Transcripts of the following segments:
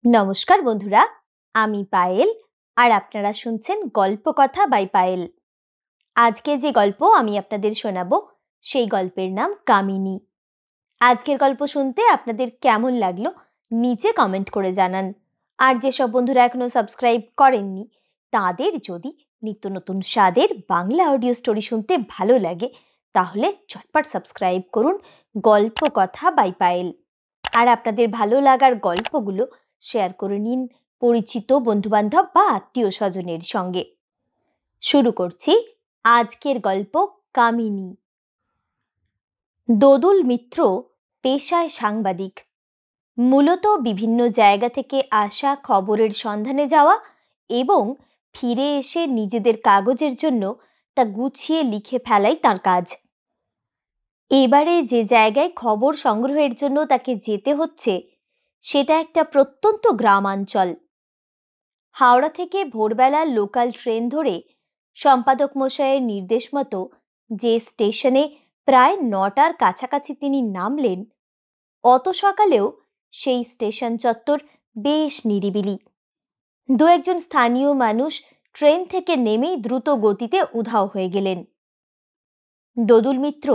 নমস্কার বন্ধুরা, আমি পায়েল আর আপনারা শুনছেন গল্প কথা বাই পায়েল। আজকে যে গল্প আমি আপনাদের শোনাবো সেই গল্পের নাম কামিনী। আজকের গল্প শুনতে আপনাদের কেমন লাগলো নিচে কমেন্ট করে জানান। আর যেসব বন্ধুরা এখনো সাবস্ক্রাইব করেননি তাদের যদি নিত্য নতুন স্বাদের বাংলা অডিও স্টোরি শুনতে ভালো লাগে তাহলে চটপট সাবস্ক্রাইব করুন গল্প কথা বাই পায়েল। আর আপনাদের ভালো লাগার গল্পগুলো শেয়ার করে নিন পরিচিত বন্ধুবান্ধব বা আত্মীয় স্বজনের সঙ্গে। শুরু করছি আজকের গল্প কামিনী। দোদুল মিত্র পেশায় সাংবাদিক। মূলত বিভিন্ন জায়গা থেকে আসা খবরের সন্ধানে যাওয়া এবং ফিরে এসে নিজেদের কাগজের জন্য তা গুছিয়ে লিখে ফেলাই তার কাজ। এবারে যে জায়গায় খবর সংগ্রহের জন্য তাকে যেতে হচ্ছে সেটা একটা প্রত্যন্ত গ্রামাঞ্চল। হাওড়া থেকে ভোরবেলা লোকাল ট্রেন ধরে সম্পাদক মশাইয়ের নির্দেশ মতো যে স্টেশনে প্রায় ৯টার কাছাকাছি তিনি নামলেন, অত সকালেও সেই স্টেশন চত্বর বেশ নিরিবিলি। দু একজন স্থানীয় মানুষ ট্রেন থেকে নেমেই দ্রুত গতিতে উধাও হয়ে গেলেন। দোদুল মিত্র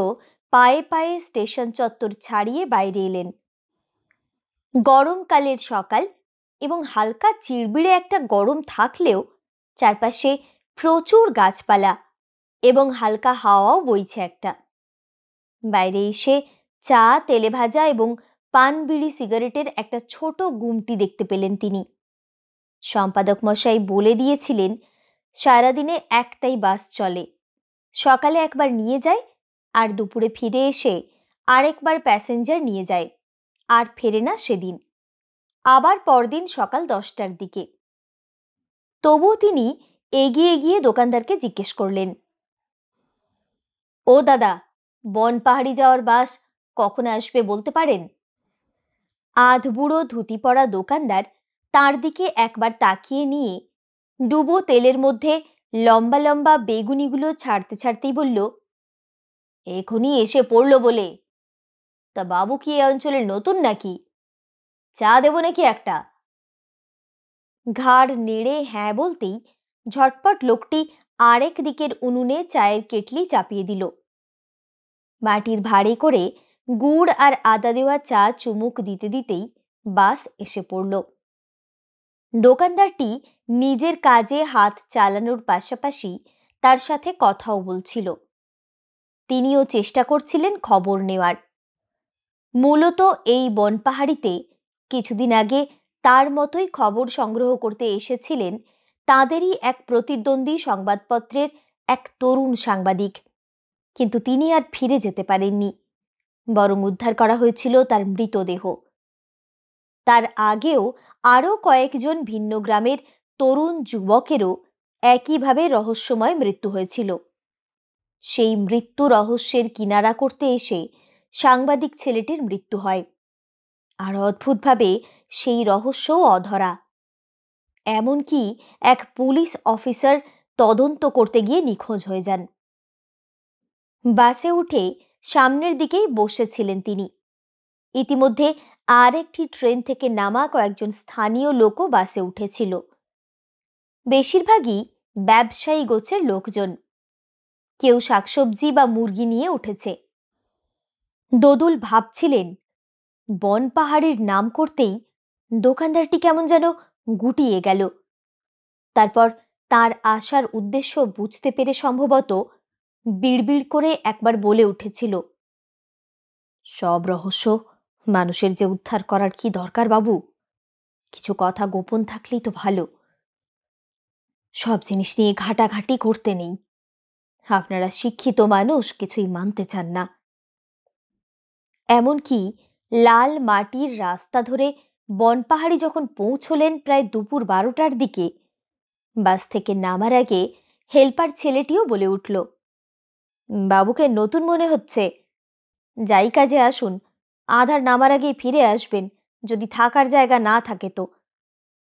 পায়ে পায়ে স্টেশন চত্বর ছাড়িয়ে বাইরে এলেন। গরমকালের সকাল এবং হালকা চিড়বিড়ে একটা গরম থাকলেও চারপাশে প্রচুর গাছপালা এবং হালকা হাওয়াও বইছে একটা। বাইরে এসে চা, তেলে ভাজা এবং পান বিড়ি সিগারেটের একটা ছোট গুমটি দেখতে পেলেন তিনি। সম্পাদক মশাই বলে দিয়েছিলেন সারাদিনে একটাই বাস চলে, সকালে একবার নিয়ে যায় আর দুপুরে ফিরে এসে আরেকবার প্যাসেঞ্জার নিয়ে যায়, আর ফেরে না সেদিন, আবার পরদিন সকাল 10টার দিকে। তবুও তিনি এগিয়ে গিয়ে দোকানদারকে জিজ্ঞেস করলেন, ও দাদা, বনপাহাড়ি যাওয়ার বাস কখন আসবে বলতে পারেন? আধবুড়ো ধুতি পরা দোকানদার তার দিকে একবার তাকিয়ে নিয়ে ডুবো তেলের মধ্যে লম্বা লম্বা বেগুনিগুলো ছাড়তে ছাড়তেই বলল, এখনই এসে পড়লো বলে। তা বাবু কি এই অঞ্চলের নতুন নাকি? চা দেবো নাকি একটা? ঘাড় নেড়ে হ্যাঁ বলতেই ঝটপট লোকটি আরেক দিকের উনুনে চায়ের কেটলি চাপিয়ে দিল। মাটির ভাঁড়ে করে গুড় আর আদা দেওয়া চা চুমুক দিতে দিতেই বাস এসে পড়ল। দোকানদারটি নিজের কাজে হাত চালানোর পাশাপাশি তার সাথে কথাও বলছিল। তিনিও চেষ্টা করছিলেন খবর নেওয়ার। মূলত এই বনপাহাড়িতে কিছুদিন আগে তার মতোই খবর সংগ্রহ করতে এসেছিলেন তাদেরই এক প্রতিদ্বন্দ্বী সংবাদপত্রের এক তরুণ সাংবাদিক, কিন্তু তিনি আর ফিরে যেতে পারেননি, বরং উদ্ধার করা হয়েছিল তার মৃতদেহ। তার আগেও আরও কয়েকজন ভিন্ন গ্রামের তরুণ যুবকেরও একইভাবে রহস্যময় মৃত্যু হয়েছিল। সেই মৃত্যু রহস্যের কিনারা করতে এসে সাংবাদিক ছেলেটির মৃত্যু হয়, আর অদ্ভুতভাবে সেই রহস্যও অধরা। এমনকি এক পুলিশ অফিসার তদন্ত করতে গিয়ে নিখোঁজ হয়ে যান। বাসে উঠে সামনের দিকেই বসেছিলেন তিনি। ইতিমধ্যে আর একটি ট্রেন থেকে নামা কয়েকজন স্থানীয় লোকও বাসে উঠেছিল। বেশিরভাগই ব্যবসায়ী গোছের লোকজন, কেউ শাকসবজি বা মুরগি নিয়ে উঠেছে। দোদুল ভাবছিলেন, বনপাহাড়ির নাম করতেই দোকানদারটি কেমন যেন গুটিয়ে গেল। তারপর তার আসার উদ্দেশ্য বুঝতে পেরে সম্ভবত বিড়বিড় করে একবার বলে উঠেছিল, সব রহস্য মানুষের যে উদ্ধার করার কি দরকার বাবু? কিছু কথা গোপন থাকলেই তো ভালো। সব জিনিস নিয়ে ঘাটাঘাটি করতে নেই। আপনারা শিক্ষিত মানুষ, কিছুই মানতে চান না। এমনকি লাল মাটির রাস্তা ধরে বনপাহাড়ি যখন পৌঁছলেন প্রায় দুপুর 12টার দিকে, বাস থেকে নামার আগে হেল্পার ছেলেটিও বলে উঠল, বাবুকে নতুন মনে হচ্ছে। যাই কাজে আসুন, আধার নামার আগেই ফিরে আসবেন, যদি থাকার জায়গা না থাকে তো।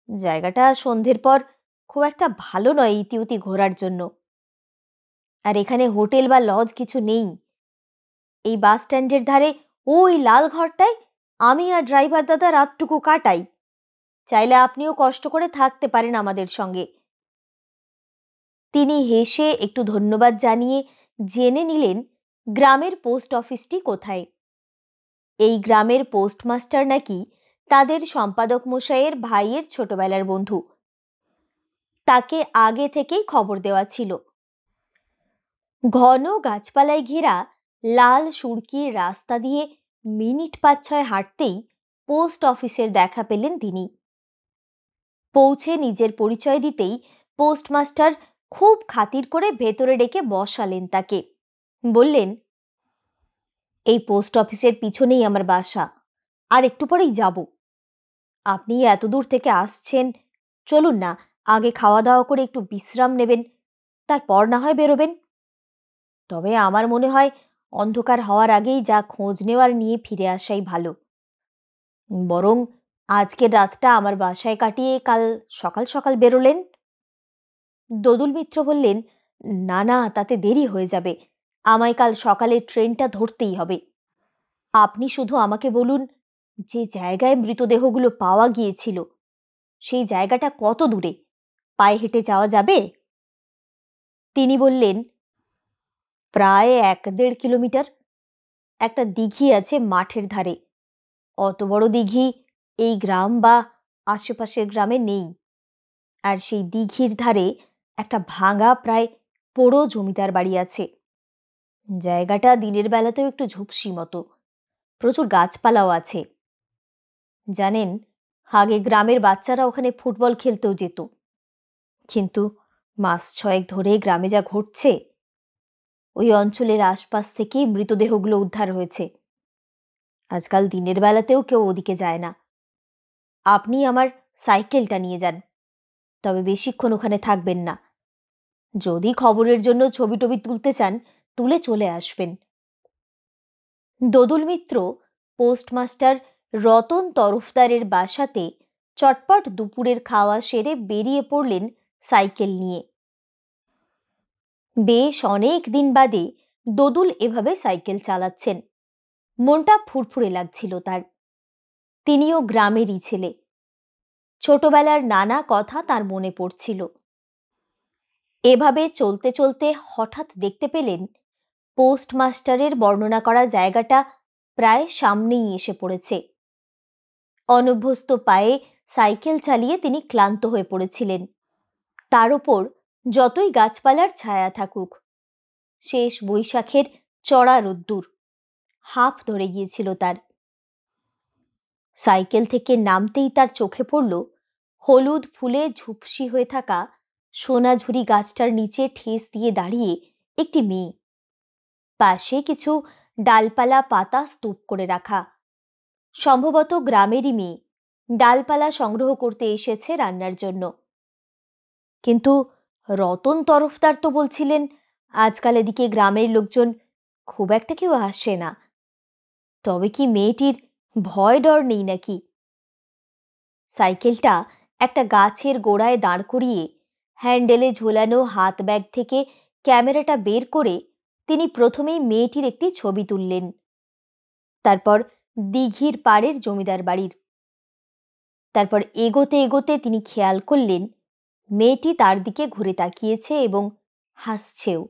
জায়গাটা সন্ধ্যের পর খুব একটা ভালো নয় ইতিউতি ঘোরার জন্য। আর এখানে হোটেল বা লজ কিছু নেই। এই বাস স্ট্যান্ডের ধারে ওই লাল ঘরটায় আমি আর ড্রাইভার দাদা রাতটুকু কাটাই। চাইলে আপনিও কষ্ট করে থাকতে পারেন আমাদের সঙ্গে। তিনি হেসে একটু ধন্যবাদ জানিয়ে জেনে নিলেন গ্রামের পোস্ট অফিসটি কোথায়। এই গ্রামের পোস্টমাস্টার নাকি তাদের সম্পাদক মশাইয়ের ভাইয়ের ছোটবেলার বন্ধু। তাকে আগে থেকেই খবর দেওয়া ছিল। ঘন গাছপালায় ঘেরা লাল সুড়কির রাস্তা দিয়ে মিনিট ৫-৬ হাঁটতেই পোস্ট অফিসের দেখা পেলেন তিনি। পৌঁছে নিজের পরিচয় দিতেই পোস্টমাস্টার খুব খাতির করে ভেতরে ডেকে বসালেন তাকে। বললেন, এই পোস্ট অফিসের পিছনেই আমার বাসা, আর একটু পরেই যাব। আপনি এত দূর থেকে আসছেন, চলুন না আগে খাওয়া দাওয়া করে একটু বিশ্রাম নেবেন, তারপর না হয় বেরোবেন। তবে আমার মনে হয় অন্ধকার হওয়ার আগেই যা খোঁজ নেওয়ার নিয়ে ফিরে আসাই ভালো। বরং আজকের রাতটা আমার বাসায় কাটিয়ে কাল সকাল সকাল বেরোলেন। দোদুল মিত্র বললেন, না না, তাতে দেরি হয়ে যাবে, আমায় কাল সকালে ট্রেনটা ধরতেই হবে। আপনি শুধু আমাকে বলুন, যে জায়গায় মৃতদেহগুলো পাওয়া গিয়েছিল সেই জায়গাটা কত দূরে, পায়ে হেঁটে যাওয়া যাবে? তিনি বললেন, প্রায় ১-১.৫ কিলোমিটার। একটা দিঘি আছে মাঠের ধারে। অত বড় দিঘি এই গ্রাম বা আশেপাশের গ্রামে নেই। আর সেই দিঘির ধারে একটা ভাঙা প্রায় পোড়ো জমিদার বাড়ি আছে। জায়গাটা দিনের বেলাতেও একটু ঝুপসি মতো, প্রচুর গাছপালাও আছে। জানেন, আগে গ্রামের বাচ্চারা ওখানে ফুটবল খেলতেও যেত, কিন্তু মাস ৬ ধরে গ্রামে যা ঘটছে, ওই অঞ্চলের আশপাশ থেকেই মৃতদেহগুলো উদ্ধার হয়েছে। আজকাল দিনের বেলাতেও কেউ ওদিকে যায় না। আপনি আমার সাইকেলটা নিয়ে যান, তবে বেশিক্ষণ ওখানে থাকবেন না। যদি খবরের জন্য ছবি টবি তুলতে চান, তুলে চলে আসবেন। দোদুল মিত্র পোস্টমাস্টার রতন তরফদারের বাসাতে চটপট দুপুরের খাওয়া সেরে বেরিয়ে পড়লেন সাইকেল নিয়ে। বেশ অনেক দিন বাদে দোদুল এভাবে সাইকেল চালাচ্ছেন। মনটা ফুরফুরে লাগছিল তার। তিনিও গ্রামেরই ছেলে। ছোটবেলার নানা কথা তার মনে পড়ছিল। এভাবে চলতে চলতে হঠাৎ দেখতে পেলেন পোস্টমাস্টারের বর্ণনা করা জায়গাটা প্রায় সামনেই এসে পড়েছে। অনভ্যস্ত পায়ে সাইকেল চালিয়ে তিনি ক্লান্ত হয়ে পড়েছিলেন। তার উপর যতই গাছপালার ছায়া থাকুক, শেষ বৈশাখের চড়া রোদ্দুর হাঁপ ধরে গিয়েছিল তার। সাইকেল থেকে নামতেই তার চোখে পড়ল হলুদ ফুলে ঝুপসি হয়ে থাকা সোনাঝুরি গাছটার নিচে ঠেস দিয়ে দাঁড়িয়ে একটি মেয়ে। পাশে কিছু ডালপালা পাতা স্তূপ করে রাখা। সম্ভবত গ্রামেরই মেয়ে, ডালপালা সংগ্রহ করতে এসেছে রান্নার জন্য। কিন্তু রতন তরফদার তো বলছিলেন আজকাল এদিকে গ্রামের লোকজন খুব একটা কেউ আসে না। তবে কি মেয়েটির ভয় ডর নেই নাকি? সাইকেলটা একটা গাছের গোড়ায় দাঁড় করিয়ে হ্যান্ডেলে ঝোলানো হাত ব্যাগ থেকে ক্যামেরাটা বের করে তিনি প্রথমেই মেয়েটির একটি ছবি তুললেন। তারপর দিঘির পাড়ের জমিদার বাড়ির। তারপর এগোতে এগোতে তিনি খেয়াল করলেন মেয়েটি তার দিকে ঘুরে তাকিয়েছে এবং হাসছেও।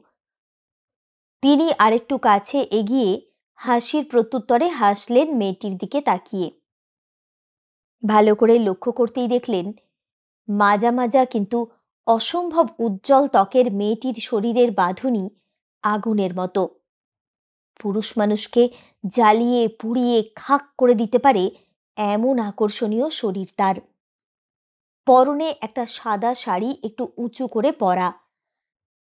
তিনি আরেকটু কাছে এগিয়ে হাসির প্রত্যুত্তরে হাসলেন মেয়েটির দিকে তাকিয়ে। ভালো করে লক্ষ্য করতেই দেখলেন মাজা মাজা কিন্তু অসম্ভব উজ্জ্বল ত্বকের মেয়েটির শরীরের বাঁধুনি আগুনের মতো। পুরুষ মানুষকে জ্বালিয়ে পুড়িয়ে খাক করে দিতে পারে এমন আকর্ষণীয় শরীর তার। পরনে একটা সাদা শাড়ি একটু উঁচু করে পরা,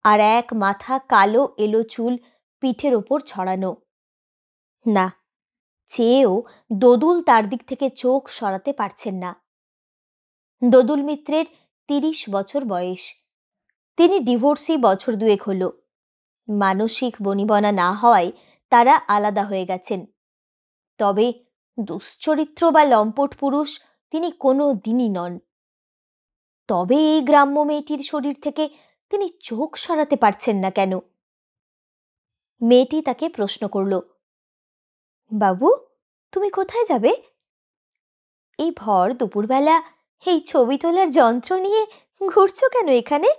আর এক মাথা কালো এলো চুল পিঠের ওপর ছড়ানো। না, চেয়েও দোদুল তার দিক থেকে চোখ সরাতে পারছেন না। দোদুল মিত্রের ৩০ বছর বয়স। তিনি ডিভোর্সি বছর ২ হলো। মানসিক বনিবনা না হওয়ায় তারা আলাদা হয়ে গেছেন। তবে দুশ্চরিত্র বা লম্পট পুরুষ তিনি কোনো দিনই নন। তবে এই গ্রাম্য মেয়েটির শরীর থেকে তিনি চোখ সরাতে পারছেন না কেন? মেয়েটি তাকে প্রশ্ন করল, বাবু, তুমি কোথায় যাবে? এই ভর দুপুরবেলা এই ছবি তোলার যন্ত্র নিয়ে ঘুরছো কেন এখানে?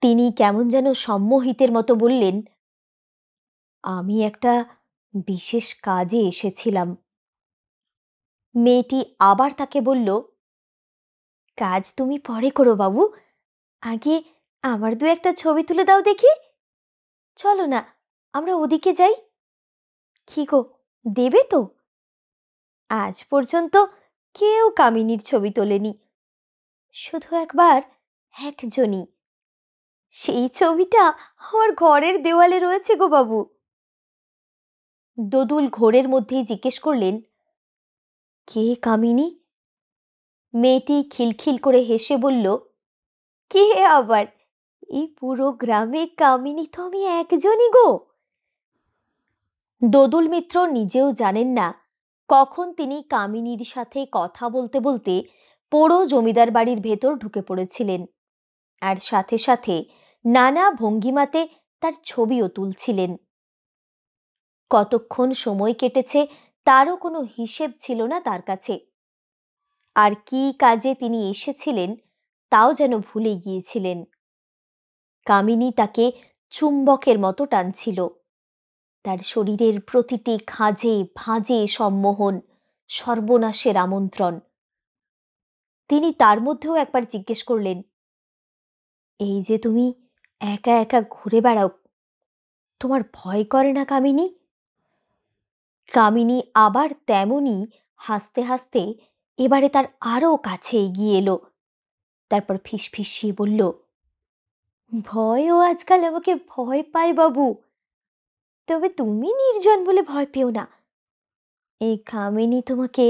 তিনি কেমন যেন সম্মোহিতের মতো বললেন, আমি একটা বিশেষ কাজে এসেছিলাম। মেয়েটি আবার তাকে বলল, কাজ তুমি পরে করো বাবু, আগে আমার দু একটা ছবি তুলে দাও দেখি। চলো না, আমরা ওদিকে যাই। কি গো, দেবে তো? আজ পর্যন্ত কেউ কামিনীর ছবি তোলেনি, শুধু একবার একজনই। সেই ছবিটা আমার ঘরের দেওয়ালে রয়েছে গো বাবু। দোদুল ঘোরের মধ্যেই জিজ্ঞেস করলেন, কে কামিনী? মেয়েটি খিলখিল করে হেসে বলল, কে আবার? এই পুরো গ্রামে কামিনী তো আমি একজনই গো। দোদুল মিত্র নিজেও জানেন না কখন তিনি কামিনীর সাথে কথা বলতে বলতে পোড়ো জমিদার বাড়ির ভেতর ঢুকে পড়েছিলেন, আর সাথে সাথে নানা ভঙ্গিমাতে তার ছবিও তুলছিলেন। কতক্ষণ সময় কেটেছে তারও কোনো হিসেব ছিল না তার কাছে। আর কি কাজে তিনি এসেছিলেন তাও যেন ভুলে গিয়েছিলেন। কামিনী তাকে চুম্বকের মতো টানছিল, তার শরীরের প্রতিটি খাঁজে ভাঁজে সম্মোহন, সর্বনাশের আমন্ত্রণ। তিনি তার মধ্যেও একবার জিজ্ঞেস করলেন, এই যে তুমি একা একা ঘুরে বেড়াও, তোমার ভয় করে না কামিনী? কামিনী আবার তেমনি হাসতে হাসতে এবারে তার আরো কাছে এগিয়ে এলো। তারপর ফিসফিসিয়ে বলল, ভয়ও আজকাল আমাকে ভয় পায় বাবু, তবে তুমি নির্জন বলে ভয় পেও না। এই কামিনী তোমাকে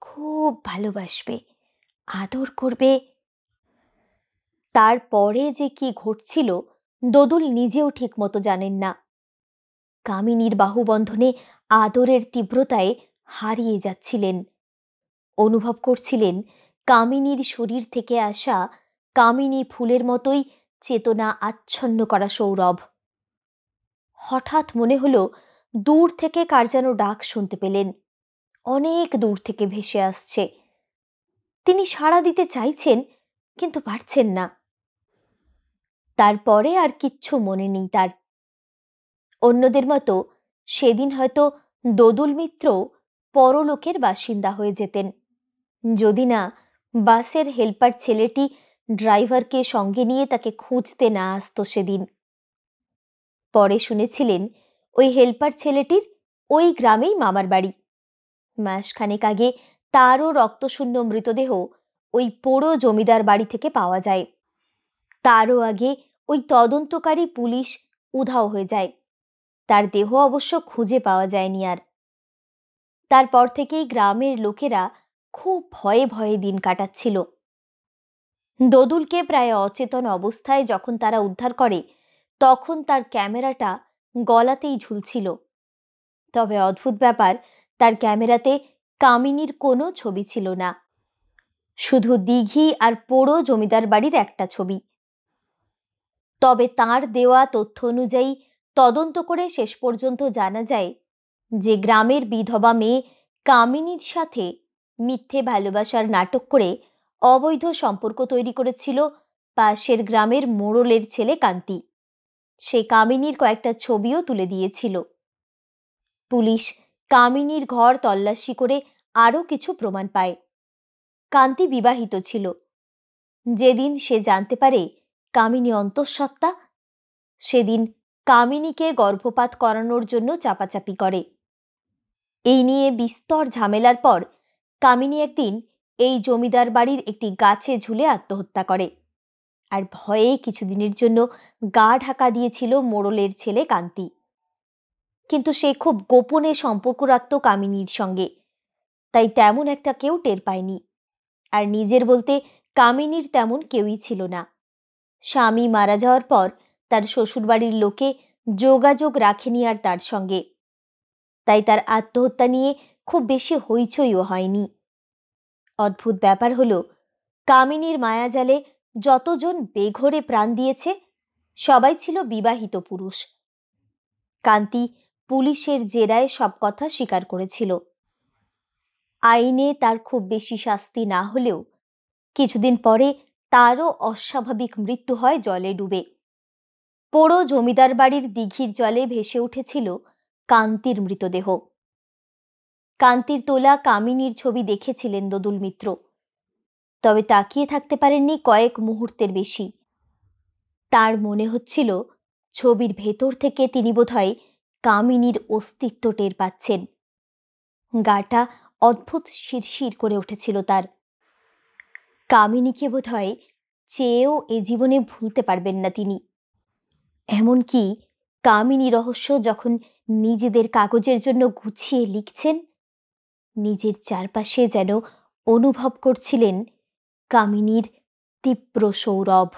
খুব ভালোবাসবে, আদর করবে। তারপরে যে কি ঘটছিল দোদুল নিজেও ঠিক মতো জানেন না। কামিনীর বাহুবন্ধনে আদরের তীব্রতায় হারিয়ে যাচ্ছিলেন। অনুভব করছিলেন কামিনীর শরীর থেকে আসা কামিনী ফুলের মতোই চেতনা আচ্ছন্ন করা সৌরভ। হঠাৎ মনে হলো দূর থেকে কার যেন ডাক শুনতে পেলেন, অনেক দূর থেকে ভেসে আসছে। তিনি সাড়া দিতে চাইছেন কিন্তু পারছেন না। তারপরে আর কিচ্ছু মনে নেই তার। অন্যদের মতো সেদিন হয়তো দোদুল মিত্র পরলোকের বাসিন্দা হয়ে যেতেন, যদি না বাসের হেল্পার ছেলেটি ড্রাইভারকে সঙ্গে নিয়ে তাকে খুঁজতে না আসতো সেদিন। পরে শুনেছিলেন ওই হেল্পার ছেলেটির ওই গ্রামেই মামার বাড়ি। মাসখানেক আগে তারও রক্তশূন্য মৃতদেহ ওই পোড়ো জমিদার বাড়ি থেকে পাওয়া যায়। তারও আগে ওই তদন্তকারী পুলিশ উধাও হয়ে যায়, তার দেহ অবশ্য খুঁজে পাওয়া যায়নি আর। তারপর থেকেই গ্রামের লোকেরা খুব ভয়ে ভয়ে দিন কাটাচ্ছিল। দোদুলকে প্রায় অচেতন অবস্থায় যখন তারা উদ্ধার করে তখন তার ক্যামেরাটা গলাতেই ঝুলছিল। তবে অদ্ভুত ব্যাপার, তার ক্যামেরাতে কামিনীর কোনো ছবি ছিল না, শুধু দিঘি আর পোড়ো জমিদার বাড়ির একটা ছবি। তবে তাঁর দেওয়া তথ্য অনুযায়ী তদন্ত করে শেষ পর্যন্ত জানা যায় যে গ্রামের বিধবা মেয়ে কামিনীর সাথে মিথ্যে ভালোবাসার নাটক করে অবৈধ সম্পর্ক তৈরি করেছিল পাশের গ্রামের মোড়লের ছেলে কান্তি। সে কামিনীর কয়েকটা ছবিও তুলে দিয়েছিল। পুলিশ কামিনীর ঘর তল্লাশি করে আরো কিছু প্রমাণ পায়। কান্তি বিবাহিত ছিল। যেদিন সে জানতে পারে কামিনী অন্তঃসত্ত্বা, সেদিন কামিনীকে গর্ভপাত করানোর জন্য চাপাচাপি করে। এই নিয়ে বিস্তর ঝামেলার পর কামিনী একদিন এই জমিদার বাড়ির একটি গাছে ঝুলে আত্মহত্যা করে। আর ভয়ে কিছুদিনের জন্য গা ঢাকা দিয়েছিল মোড়লের ছেলে কান্তি। কিন্তু সে খুব গোপনে সম্পর্ক রাখত কামিনীর সঙ্গে, তাই তেমন একটা কেউ টের পায়নি। আর নিজের বলতে কামিনীর তেমন কেউই ছিল না। স্বামী মারা যাওয়ার পর তার শ্বশুরবাড়ির লোকে যোগাযোগ রাখেনি আর তার সঙ্গে, তাই তার আত্মহত্যা নিয়ে খুব বেশি হইচইও হয়নি। অদ্ভুত ব্যাপার হলো, কামিনীর মায়াজালে যতজন বেঘরে প্রাণ দিয়েছে সবাই ছিল বিবাহিত পুরুষ। কান্তি পুলিশের জেরায় সব কথা স্বীকার করেছিল। আইনে তার খুব বেশি শাস্তি না হলেও কিছুদিন পরে তারও অস্বাভাবিক মৃত্যু হয় জলে ডুবে। পোড়ো জমিদার বাড়ির দিঘির জলে ভেসে উঠেছিল কান্তির মৃতদেহ। কান্তির তোলা কামিনীর ছবি দেখেছিলেন দোদুল মিত্র, তবে তাকিয়ে থাকতে পারেননি কয়েক মুহূর্তের বেশি। তার মনে হচ্ছিল ছবির ভেতর থেকে তিনি বোধহয় কামিনীর অস্তিত্ব টের পাচ্ছেন। গাটা অদ্ভুত শিরশির করে উঠেছিল তার। কামিনীকে বোধহয় চেয়েও এ জীবনে ভুলতে পারবেন না তিনি। এমনকি কামিনী রহস্য যখন নিজেদের কাগজের জন্য গুছিয়ে লিখছেন, নিজের চারপাশে যেন অনুভব করছিলেন কামিনীর তীব্র সৌরভ।